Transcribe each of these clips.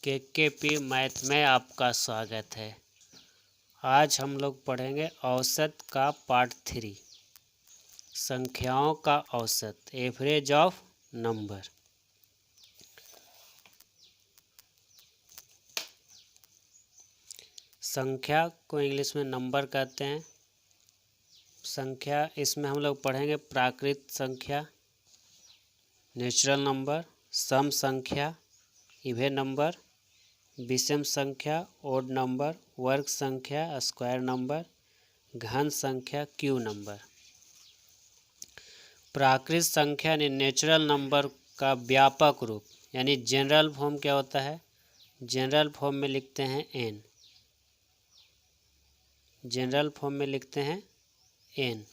केकेपी math में आपका स्वागत है। आज हम लोग पढ़ेंगे औसत का पार्ट 3, संख्याओं का औसत, एवरेज ऑफ नंबर। संख्या को इंग्लिश में नंबर कहते हैं। संख्या इसमें हम लोग पढ़ेंगे प्राकृत संख्या, नेचुरल नंबर, सम संख्या, इवन नंबर, विषम संख्या, ओड नंबर, वर्ग संख्या, स्क्वायर नंबर, घन संख्या, क्यूब नंबर। प्राकृत संख्या यानी नेचुरल नंबर का व्यापक रूप यानी जनरल फॉर्म क्या होता है? जनरल फॉर्म में लिखते हैं एन। जनरल फॉर्म में लिखते हैं एन।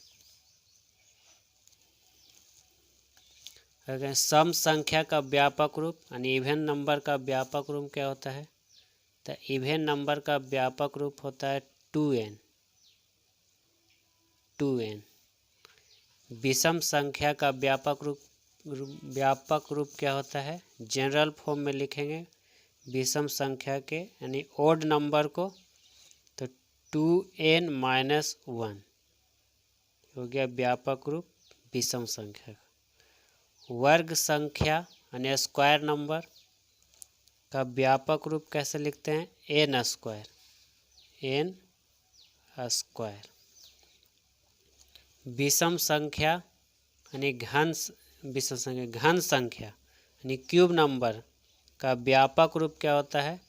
अगर सम संख्या का व्यापक रूप यानी इवन नंबर का व्यापक रूप क्या होता है? तो इवन नंबर का व्यापक रूप होता है 2n। विषम संख्या का व्यापक रूप क्या होता है? जनरल फॉर्म में लिखेंगे विषम संख्या के यानी ओड नंबर को, तो 2n-1 हो गया व्यापक रूप विषम संख्या का। वर्ग संख्या यानी स्क्वायर नंबर का व्यापक रूप कैसे लिखते हैं? n square. विषम संख्या यानी घन संख्या यानी क्यूब नंबर का व्यापक रूप क्या होता है?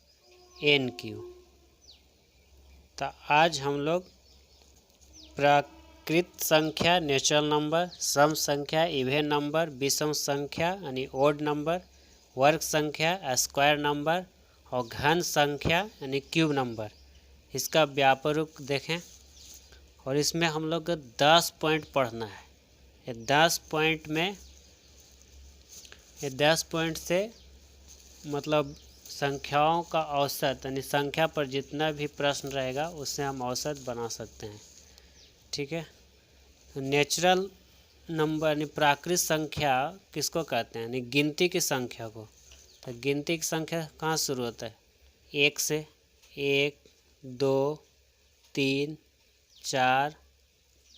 n cube. तो आज हम लोग प्राकृत संख्या, नेचुरल नंबर, सम संख्या, इवन नंबर, विषम संख्या यानी ओड नंबर, वर्ग संख्या, स्क्वायर नंबर और घन संख्या यानी क्यूब नंबर, इसका व्यापक रूप देखें। और इसमें हम लोग को 10 पॉइंट पढ़ना है। ये 10 पॉइंट से मतलब संख्याओं का औसत यानी संख्या पर जितना भी प्रश्न रहेगा उससे हम औसत बना सकते हैं। ठीक है। तो नेचुरल नंबर यानी प्राकृत संख्या किसको कहते हैं? यानी गिनती की संख्या को। तो गिनती की संख्या कहाँ शुरू होता है? 1 से। 1 2 3 4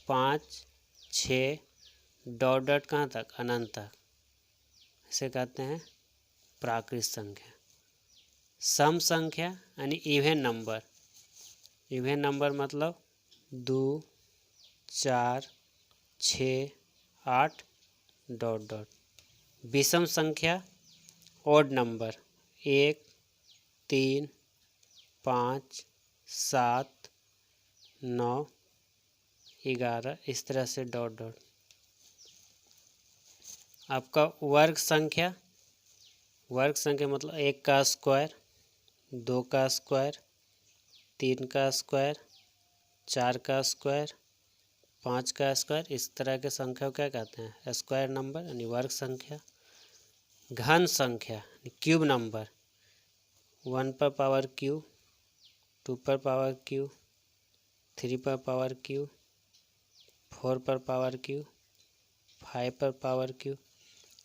5 6 डॉट कहाँ तक? अनंत तक। इसे कहते हैं प्राकृत संख्या। सम संख्या यानी इवन नंबर। इवन नंबर मतलब 2 4 6 8 डॉट। विषम संख्या ओड नंबर 1 3 5 7 9 11 इस तरह से डॉट। आपका वर्ग संख्या मतलब 1 का स्क्वायर, 2 का स्क्वायर, 3 का स्क्वायर, 4 का स्क्वायर, 5 का स्क्वायर, इस तरह के संख्या को क्या कहते हैं? स्क्वायर नंबर यानी वर्ग संख्या। घन संख्या क्यूब नंबर 1 पर पावर क्यूब, 2 पर पावर क्यूब, 3 पर पावर क्यूब, 4 पर पावर क्यूब, 5 पर पावर क्यूब,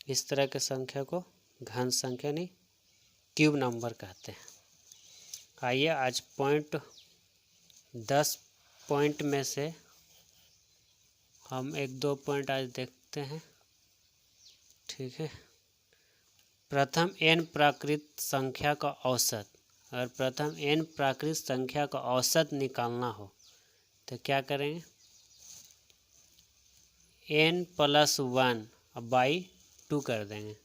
इस तरह के संख्या को घन संख्या यानी क्यूब नंबर कहते हैं। आइए आज 10 पॉइंट में से हम 1-2 पॉइंट आज देखते हैं। ठीक है। प्रथम n प्राकृत संख्या का औसत। अगर प्रथम n प्राकृत संख्या का औसत निकालना हो तो क्या करेंगे? n+1 बाई 2 कर देंगे,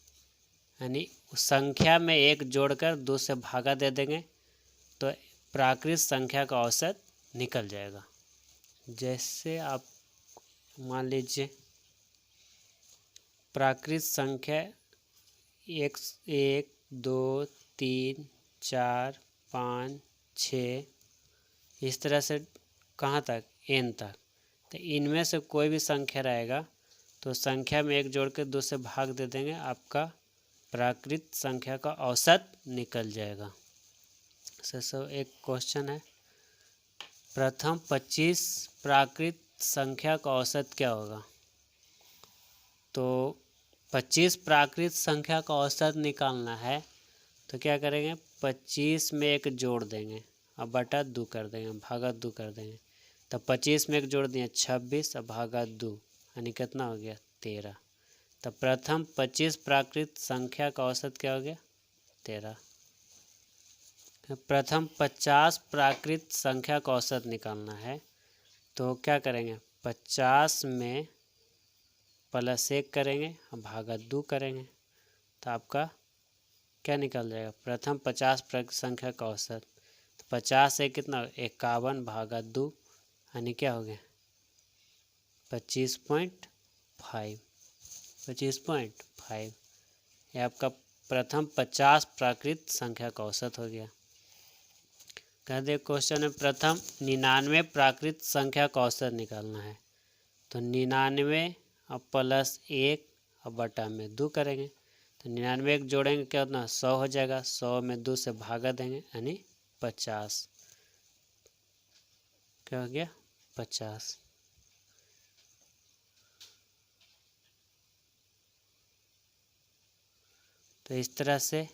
यानी संख्या में 1 जोड़कर 2 से भागा दे देंगे तो प्राकृत संख्या का औसत निकल जाएगा। जैसे आप मान लीजिए प्राकृत संख्या 1 2 3 4 5 6 इस तरह से कहाँ तक? n तक। तो इनमें से कोई भी संख्या रहेगा तो संख्या में 1 जोड़ के 2 से भाग दे देंगे, आपका प्राकृत संख्या का औसत निकल जाएगा। एक क्वेश्चन है, प्रथम 25 प्राकृत संख्या का औसत क्या होगा? तो 25 प्राकृत संख्या का औसत निकालना है तो क्या करेंगे, 25 में एक जोड़ देंगे अब बटा 2 कर देंगे, भागा 2 कर देंगे। तो 25 में एक जोड़ दिए 26, अब भागा 2, यानी कितना हो गया 13। तो प्रथम 25 प्राकृत संख्या का औसत क्या हो गया 13। प्रथम 50 प्राकृत संख्या का औसत निकालना है तो क्या करेंगे, 50 में +1 करेंगे और भागा 2 करेंगे। तो आपका क्या निकल जाएगा, प्रथम 50 प्राकृत संख्या का औसत। तो 50 से कितना 51 भागा 2, यानी क्या हो गया 25.5। 25.5 ये आपका प्रथम 50 प्राकृत संख्या का औसत हो गया। कहते क्वेश्चन में प्रथम 99 प्राकृत संख्या का औसत निकालना है। तो 99 और +1 और बटा में 2 करेंगे। तो 99 एक जोड़ेंगे क्या होता है 100 हो जाएगा, 100 में 2 से भागा देंगे यानी 50। क्या हो गया 50। तो इस तरह से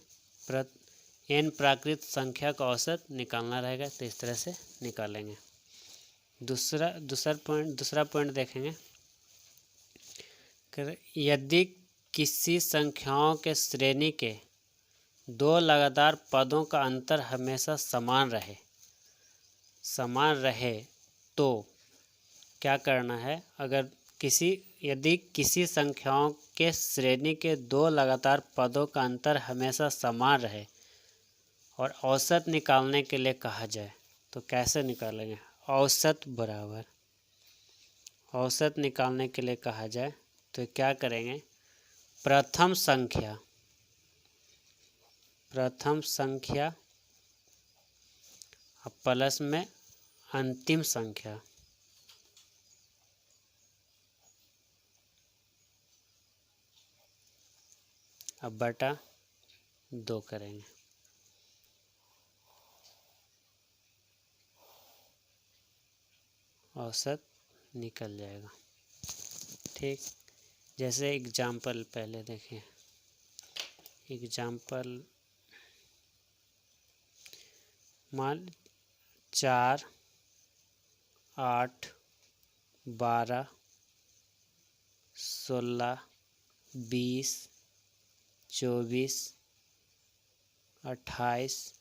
n प्राकृत संख्या का औसत निकालना रहेगा, तो इस तरह से निकालेंगे। दूसरा पॉइंट देखेंगे, यदि किसी संख्याओं के श्रेणी के 2 लगातार पदों का अंतर हमेशा समान रहे तो क्या करना है, यदि किसी संख्याओं के श्रेणी के 2 लगातार पदों का अंतर हमेशा समान रहे और औसत निकालने के लिए कहा जाए तो कैसे निकालेंगे। औसत निकालने के लिए कहा जाए तो क्या करेंगे, प्रथम संख्या और प्लस में अंतिम संख्या अब बटा 2 करेंगे। औसत निकल जाएगा। ठीक, जैसे एग्जाम्पल पहले देखें। एग्जाम्पल मान 4, 8, 12, 16, 20, 24, 28,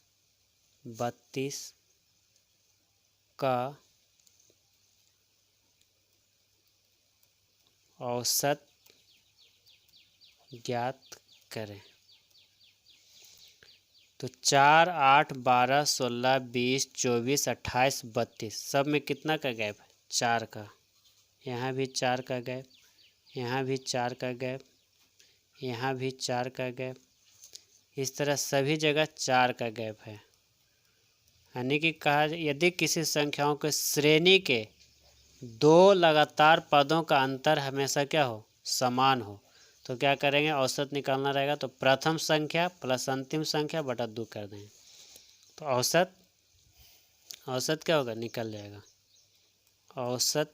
32 का औसत ज्ञात करें। तो 4, 8, 12, 16, 20, 24, 28, 32 सब में कितना का गैप है 4 का। यहाँ भी 4 का गैप, यहाँ भी 4 का गैप, यहाँ भी 4 का गैप, इस तरह सभी जगह 4 का गैप है। यानी कि कहा यदि किसी संख्याओं के श्रेणी के 2 लगातार पदों का अंतर हमेशा क्या हो समान हो तो क्या करेंगे, औसत निकालना रहेगा। तो प्रथम संख्या प्लस अंतिम संख्या बटा 2 कर देंगे। तो औसत क्या होगा निकल जाएगा। औसत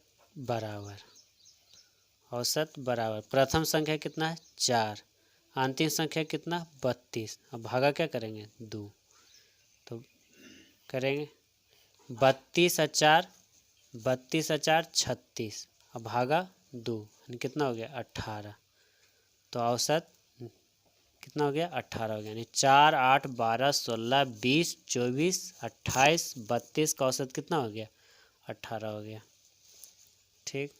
बराबर प्रथम संख्या कितना है 4, अंतिम संख्या कितना 32, अब भागा क्या करेंगे 2। तो करेंगे 32 और 4 36, अब भागा 2 यानी कितना हो गया 18। तो औसत कितना हो गया 18 हो गया, यानी 4, 8, 12, 16, 20, 24, 28, 32 का औसत कितना हो गया 18 हो गया। ठीक,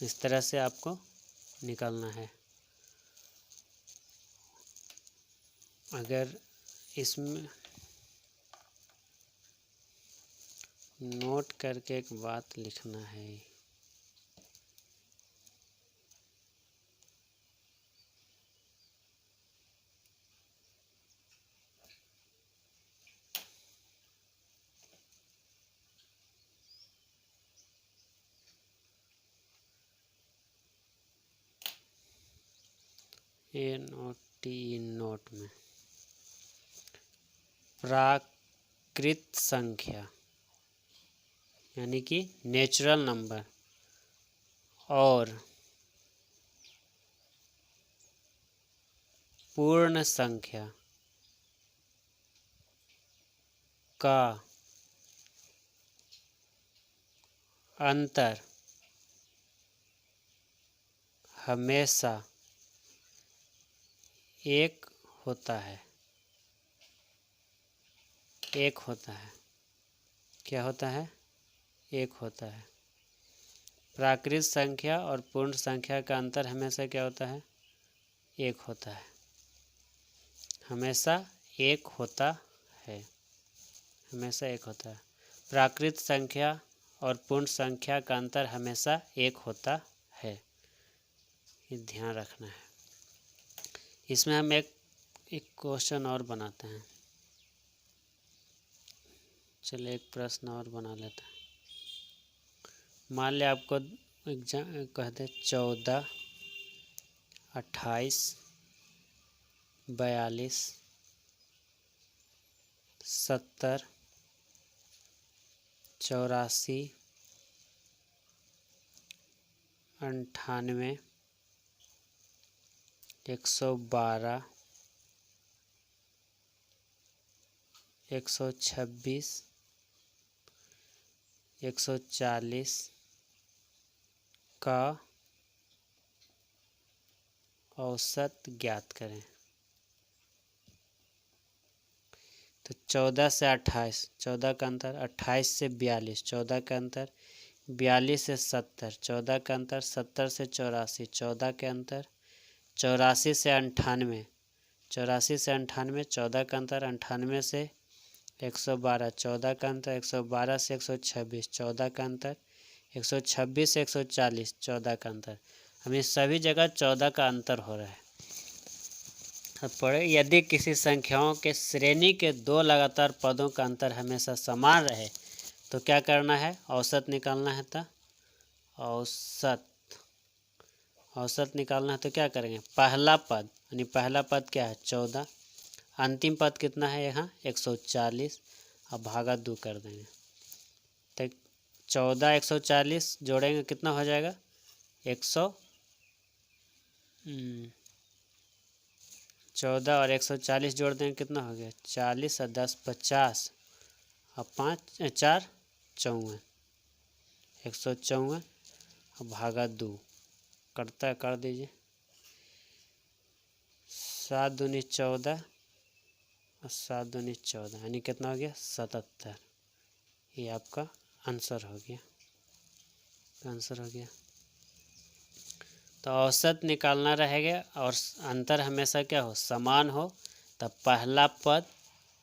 इस तरह से आपको निकालना है। अगर इसमें नोट करके एक बात लिखना है, नोट में प्राकृत संख्या यानी कि नेचुरल नंबर और पूर्ण संख्या का अंतर हमेशा एक होता है। एक होता है। क्या होता है? एक होता है। प्राकृत संख्या और पूर्ण संख्या का अंतर हमेशा क्या होता है? एक होता है। हमेशा एक होता है। हमेशा एक होता है। प्राकृत संख्या और पूर्ण संख्या का अंतर हमेशा एक होता है। ये ध्यान रखना है। इसमें हम एक क्वेश्चन और बनाते हैं। चलिए एक प्रश्न और बना लेते हैं। मान लिया आपको एग्जाम कहते 14, 28, 42, 70, 84, 98, 112, 126, 140 का औसत ज्ञात करें। तो 14 से 28, 14 का अंतर, 28 से 42, 14 का अंतर, 42 से 70, 14 का अंतर, 70 से 84, 14 के अंतर, 84 से 98, 84 से 98, 14 का अंतर, 98 से 112, 14 का अंतर, 112 से 126, 14 का अंतर, 126 से 140, 14 का अंतर। हमें सभी जगह 14 का अंतर हो रहा है। अब पढ़े, यदि किसी संख्याओं के श्रेणी के दो लगातार पदों का अंतर हमेशा समान रहे तो क्या करना है? औसत निकालना है। तो औसत निकालना है तो क्या करेंगे? पहला पद, यानी पहला पद क्या है? 14। अंतिम पद कितना है यहाँ? 140। अब भागा 2 कर देंगे तो 14 140 जोड़ेंगे कितना हो जाएगा? 14 और 140 जोड़ देंगे कितना हो गया? 40 और 10 50 और 5 4 54, 154 और भागा 2 करता है, कर दीजिए। 7 दूनी 14 और 7 दूनी 14, यानी कितना हो गया? 77। ये आपका आंसर हो गया। आंसर हो गया। तो औसत निकालना रहेगा और अंतर हमेशा क्या हो? समान हो। तब पहला पद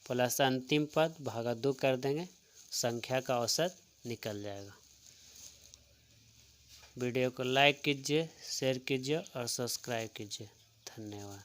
प्लस अंतिम पद भागा 2 कर देंगे, संख्या का औसत निकल जाएगा। वीडियो को लाइक कीजिए, शेयर कीजिए और सब्सक्राइब कीजिए। धन्यवाद।